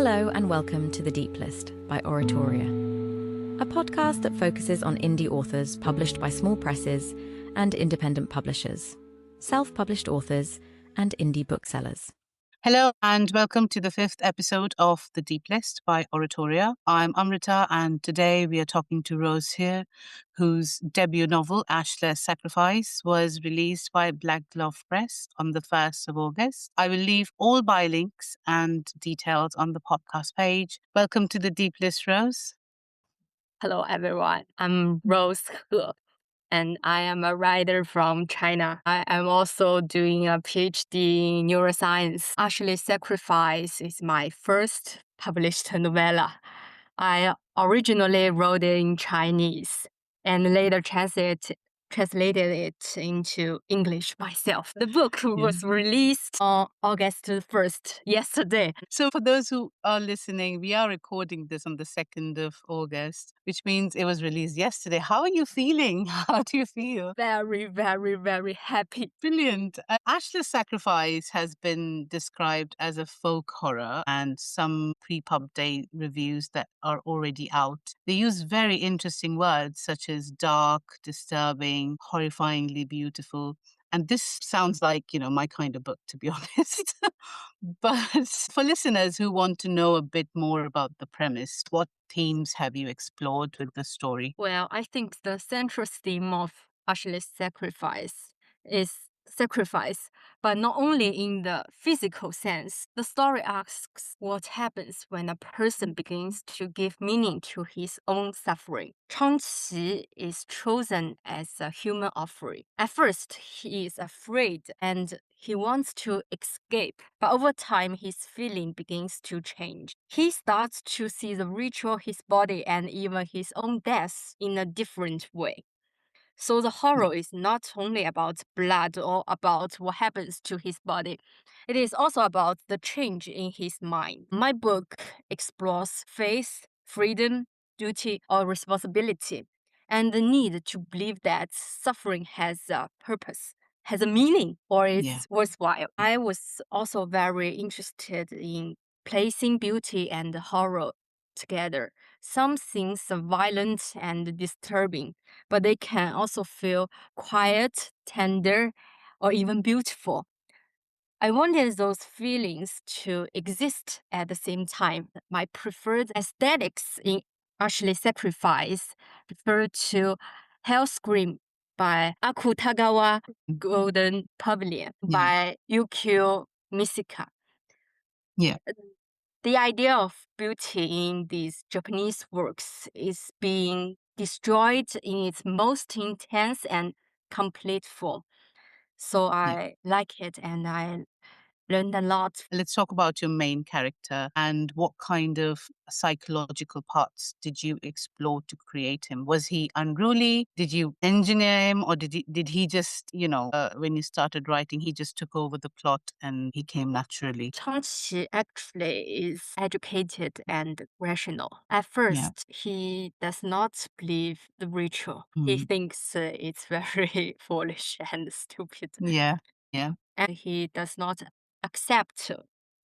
Hello and welcome to The Deep List by Oratoria, a podcast that focuses on indie authors published by small presses and independent publishers, self-published authors and indie booksellers. Hello and welcome to the fifth episode of The Deep List by Oratoria. I'm Amrita and today we are talking to Rose here, whose debut novel, Ashless Sacrifice, was released by Black Glove Press on the 1st of August. I will leave all buy links and details on the podcast page. Welcome to The Deep List, Rose. Hello, everyone. I'm Rose He, and I am a writer from China. I am also doing a PhD in neuroscience. Ashless Sacrifice is my first published novella. I originally wrote it in Chinese and later translated it into English myself. The book was released on August 1st, yesterday. So for those who are listening, we are recording this on the 2nd of August, which means it was released yesterday. How are you feeling? How do you feel? Very, very, very happy. Brilliant. Ashless Sacrifice has been described as a folk horror, and some pre-pub day reviews that are already out, they use very interesting words such as dark, disturbing, horrifyingly beautiful. And this sounds like, my kind of book, to be honest. But for listeners who want to know a bit more about the premise, what themes have you explored with the story? Well, I think the central theme of Ashless Sacrifice is sacrifice, but not only in the physical sense. The story asks what happens when a person begins to give meaning to his own suffering. Changqi is chosen as a human offering. At first, he is afraid and he wants to escape, but over time, his feeling begins to change. He starts to see the ritual, his body, and even his own death in a different way. So the horror is not only about blood or about what happens to his body. It is also about the change in his mind. My book explores faith, freedom, duty, or responsibility, and the need to believe that suffering has a purpose, has a meaning, or is worthwhile. I was also very interested in placing beauty and horror together. Some things are violent and disturbing, but they can also feel quiet, tender, or even beautiful. I wanted those feelings to exist at the same time. My preferred aesthetics in Ashless Sacrifice refer to Hell Scream by Akutagawa, Golden Pavilion by Yukio Misaka. Yeah. The idea of beauty in these Japanese works is being destroyed in its most intense and complete form. So I like it and I learned a lot. Let's talk about your main character and what kind of psychological parts did you explore to create him? Was he unruly? Did you engineer him, or did he just, when you started writing, he just took over the plot and he came naturally? Changqi actually is educated and rational. At first, he does not believe the ritual. He thinks it's very foolish and stupid. Yeah. And he does not accept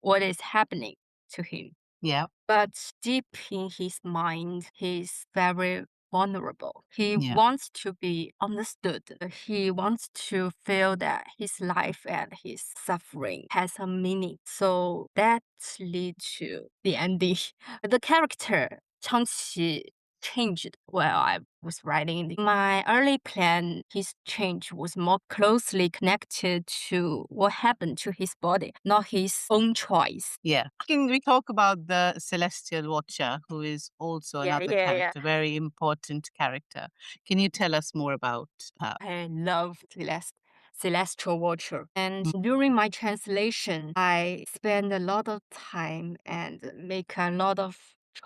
what is happening to him. Yeah. But deep in his mind, he's very vulnerable. He wants to be understood. He wants to feel that his life and his suffering has a meaning. So that leads to the ending. The character, Changqi, changed while I was writing. My early plan, his change was more closely connected to what happened to his body, not his own choice. Yeah. Can we talk about the Celestial Watcher, who is also another character, very important character? Can you tell us more about her? I love Celestial Watcher. And during my translation, I spend a lot of time and make a lot of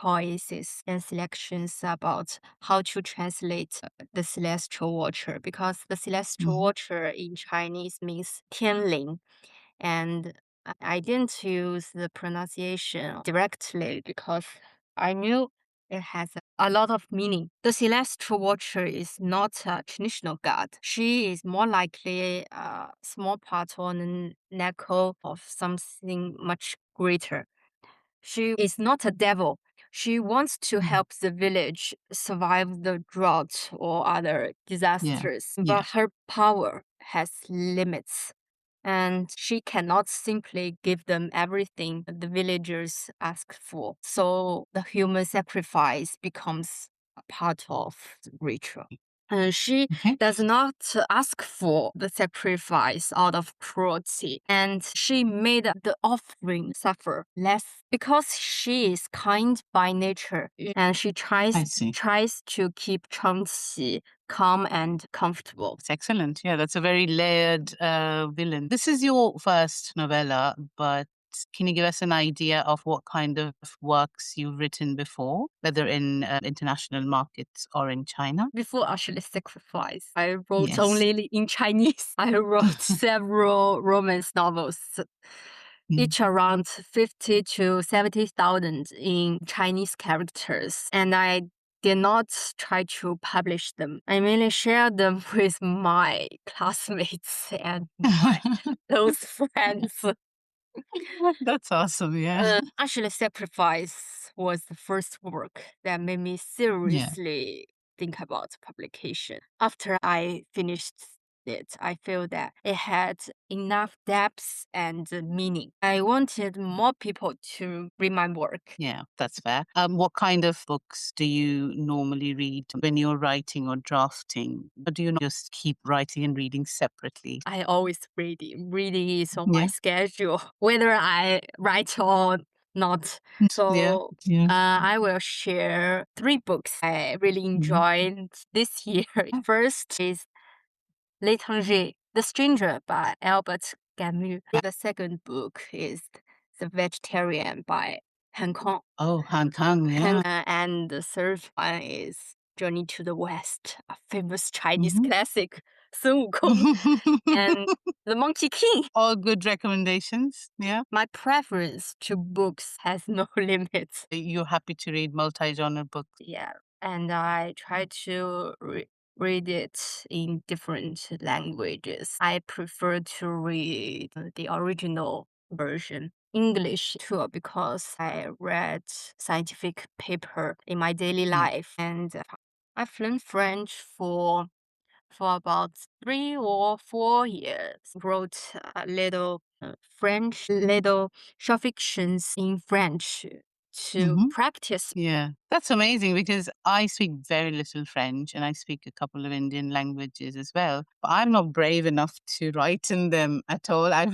choices and selections about how to translate the Celestial Watcher, because the Celestial Watcher in Chinese means 天灵, and I didn't use the pronunciation directly because I knew it has a lot of meaning. The Celestial Watcher is not a traditional god. She is more likely a small part on the neck of something much greater. She is not a devil. She wants to help the village survive the drought or other disasters, Yeah. but her power has limits. And she cannot simply give them everything the villagers ask for. So the human sacrifice becomes a part of the ritual. And she Okay. does not ask for the sacrifice out of cruelty. And she made the offering suffer less because she is kind by nature. And she I see. tries to keep Changqi calm and comfortable. It's excellent. Yeah, that's a very layered villain. This is your first novella, but can you give us an idea of what kind of works you've written before, whether in international markets or in China? Before Ashless Sacrifice, I wrote Yes. only in Chinese. I wrote several romance novels, each around 50 to 70,000 in Chinese characters. And I did not try to publish them. I mainly shared them with my classmates and my close friends. That's awesome. Yeah. Ashless Sacrifice was the first work that made me seriously think about publication. After I finished it, I feel that it had enough depth and meaning. I wanted more people to read my work. Yeah, that's fair. What kind of books do you normally read when you're writing or drafting? Or do you not just keep writing and reading separately? I always read it. Reading is on my Yeah. schedule, whether I write or not. Yeah. So Yeah. I will share 3 books I really enjoyed this year. First is L'étranger, The Stranger by Albert Camus. The second book is The Vegetarian by Han Kang. Oh, Han Kang. Yeah. And the third one is Journey to the West, a famous Chinese Mhm. classic, Sun Wukong, and The Monkey King. All good recommendations. Yeah. My preference to books has no limits. You're happy to read multi-genre books. Yeah, and I try to read it in different languages. I prefer to read the original version. English too, because I read scientific paper in my daily life, and I've learned French for about 3 or 4 years. Wrote a little French, little short fictions in French to practice. Yeah, that's amazing because I speak very little French and I speak a couple of Indian languages as well. But I'm not brave enough to write in them at all. I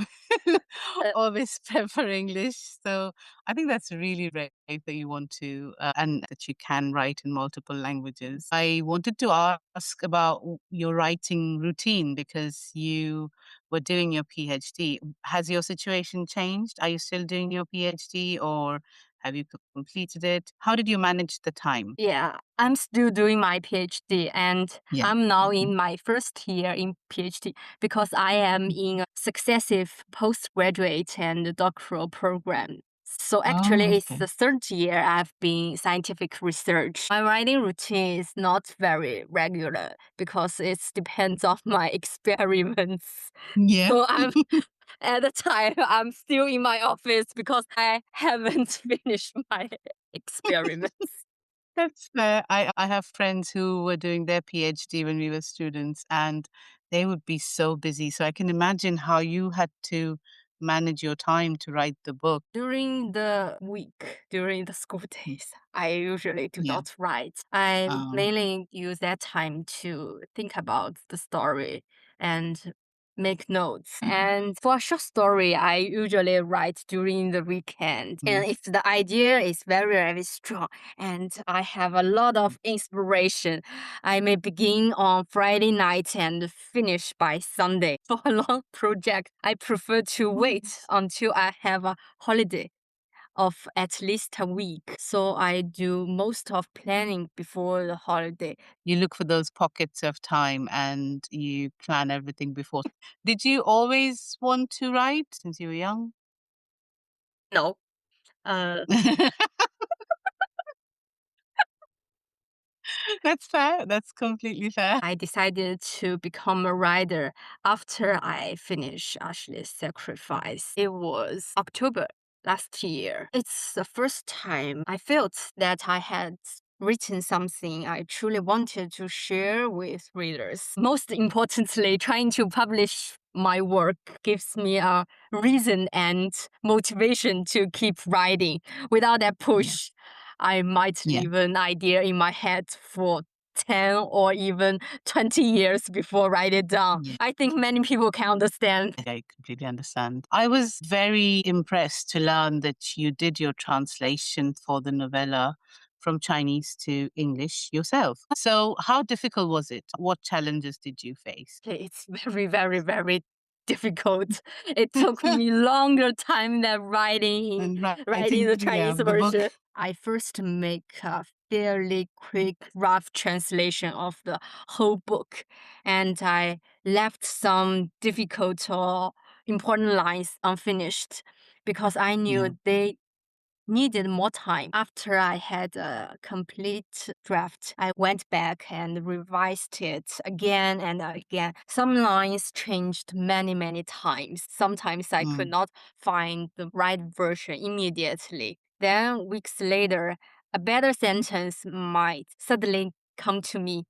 always prefer English. So I think that's really great that you want to and that you can write in multiple languages. I wanted to ask about your writing routine because you were doing your PhD. Has your situation changed? Are you still doing your PhD or have you completed it? How did you manage the time? Yeah, I'm still doing my PhD, and Yeah. I'm now in my first year in PhD because I am in a successive postgraduate and doctoral program. So actually, Oh, it's okay. the third year I've been scientific research. My writing routine is not very regular because it depends on my experiments. Yeah. So at the time, I'm still in my office because I haven't finished my experiments. That's fair. I have friends who were doing their PhD when we were students, and they would be so busy. So I can imagine how you had to manage your time to write the book. During the week, during the school days, I usually do Yeah. not write. I Um, mainly use that time to think about the story and make notes. And for a short story, I usually write during the weekend. And if the idea is very, very strong and I have a lot of inspiration, I may begin on Friday night and finish by Sunday. For a long project, I prefer to wait until I have a holiday of at least a week. So I do most of planning before the holiday. you look for those pockets of time and you plan everything before. Did you always want to write since you were young? No. Uh, That's fair. That's completely fair. I decided to become a writer after I finished Ashless Sacrifice. It was October last year. It's the first time I felt that I had written something I truly wanted to share with readers. Most importantly, trying to publish my work gives me a reason and motivation to keep writing. Without that Yeah. push, I might Yeah. leave an idea in my head for 10 or even 20 years before write it down. Yeah. I think many people can understand. I completely understand. I was very impressed to learn that you did your translation for the novella from Chinese to English yourself. So, how difficult was it? What challenges did you face? It's very, very, very difficult. It took me longer time than writing And writing the yeah, Chinese the book. version. I first make a fairly quick rough translation of the whole book, and I left some difficult or important lines unfinished because I Yeah. knew they needed more time. After I had a complete draft, I went back and revised it again and again. Some lines changed many, many times. Sometimes I could Mm. not find the right version immediately. Then, weeks later, a better sentence might suddenly come to me,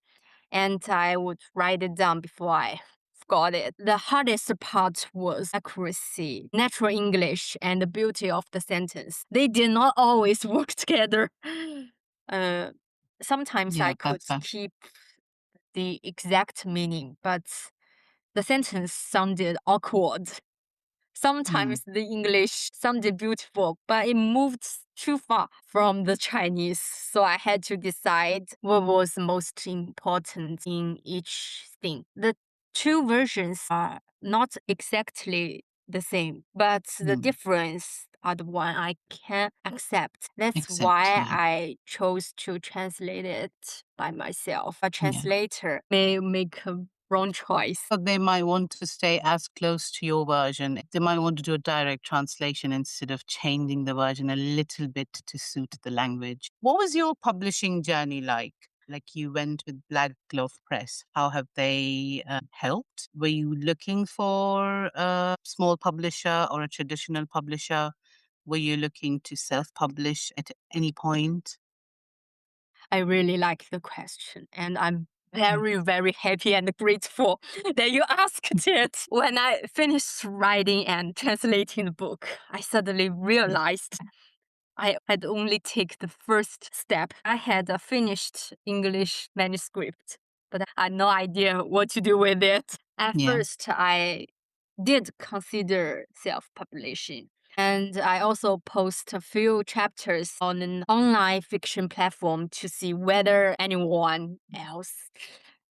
and I would write it down before I forgot it. The hardest part was accuracy, natural English, and the beauty of the sentence. They did not always work together. Uh, Sometimes I Yeah, could keep the exact meaning, but the sentence sounded awkward. mm. Sometimes the English sounded beautiful, but it moved too far from the Chinese. So I had to decide what was most important in each thing. The two versions are not exactly the same, but the Mm. difference are the one I can accept. That's Except, why yeah. I chose to translate it by myself. A Yeah. translator may make a wrong choice. But they might want to stay as close to your version. They might want to do a direct translation instead of changing the version a little bit to suit the language. What was your publishing journey like? Like you went with Black Glove Press. How have they helped? Were you looking for a small publisher or a traditional publisher? Were you looking to self publish at any point? I really like the question, and I'm Mm. very, very happy and grateful that you asked it. When I finished writing and translating the book, I suddenly Yeah. realized I had only taken the first step. I had a finished English manuscript, but I had no idea what to do with it. At Yeah. first, I did consider self-publishing. And I also post a few chapters on an online fiction platform to see whether anyone else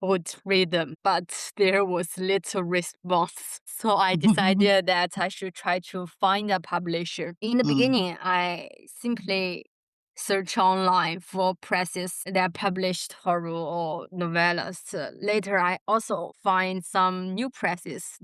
would read them. But there was little response. So I decided that I should try to find a publisher. In the Mm. beginning, I simply search online for presses that published horror or novellas. Later, I also find some new presses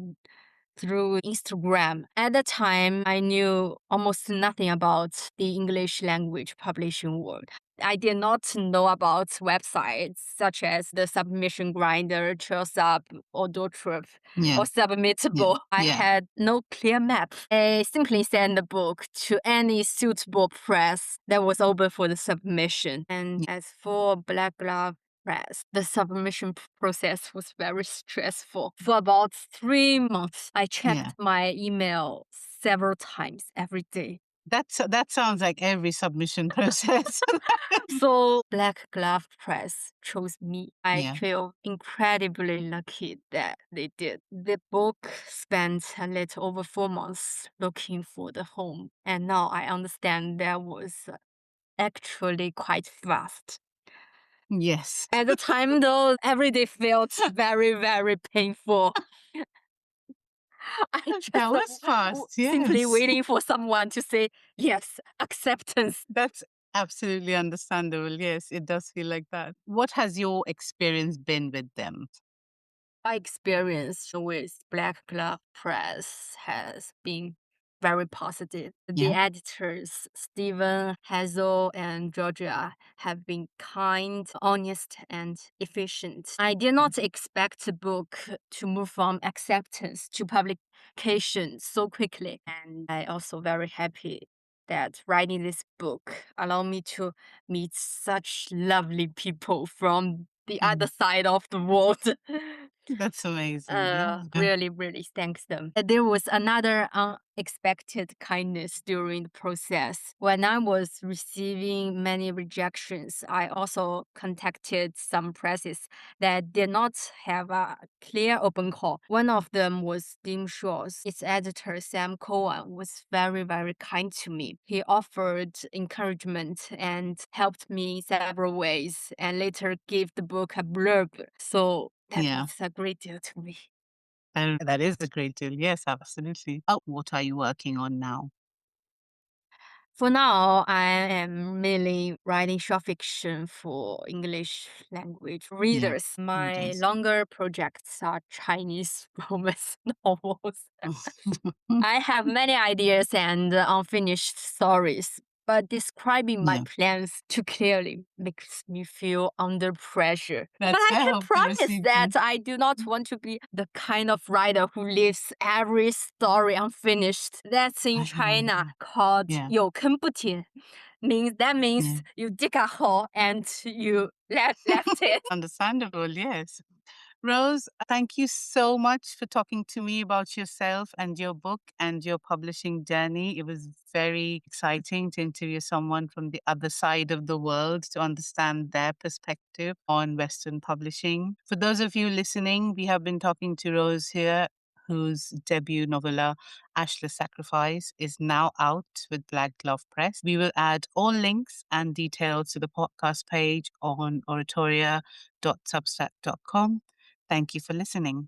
through Instagram. At the time, I knew almost nothing about the English language publishing world. I did not know about websites such as the Submission Grinder, Trailsub, or Dotrip, Yeah. or Submittable. I Yeah. had no clear map. I simply sent the book to any suitable press that was open for the submission. And as for Black Glove Press, the submission process was very stressful. For about 3 months, I Yeah. checked my email several times every day. That sounds like every submission process. So Black Glove Press chose me. I Yeah. feel incredibly lucky that they did. The book spent a little over 4 months looking for the home, and now I understand that was actually quite fast. Yes. At the time, though, every day felt very, very painful. I just That was fast. simply Yes. waiting for someone to say yes, acceptance. That's absolutely understandable. Yes, it does feel like that. What has your experience been with them? My experience with Black Glove Press has been very positive. The Yeah. editors, Stephen, Hazel, and Georgia, have been kind, honest, and efficient. I did not expect the book to move from acceptance to publication so quickly, and I also very happy that writing this book allowed me to meet such lovely people from the other side of the world. That's amazing. Yeah. Really, really thanks them. There was another unexpected kindness during the process. When I was receiving many rejections, I also contacted some presses that did not have a clear open call. One of them was Dim Shaw's. Its editor, Sam Cohen, was very, very kind to me. He offered encouragement and helped me in several ways, and later gave the book a blurb. So that's a great deal to me. And that is a great deal. Yes, absolutely. What are you working on now? For now, I am mainly writing short fiction for English language readers. My readers. longer projects are Chinese romance novels. I have many ideas and unfinished stories, but describing my plans too clearly makes me feel under pressure. But I can promise that I do not want to be the kind of writer who leaves every story unfinished. That's in China called 有坑不填. That means you dig a hole and you left it. Understandable, yes. Rose, thank you so much for talking to me about yourself and your book and your publishing journey. It was very exciting to interview someone from the other side of the world to understand their perspective on Western publishing. For those of you listening, we have been talking to Rose here, whose debut novella, Ashless Sacrifice, is now out with Black Glove Press. We will add all links and details to the podcast page on oratoria.substack.com. Thank you for listening.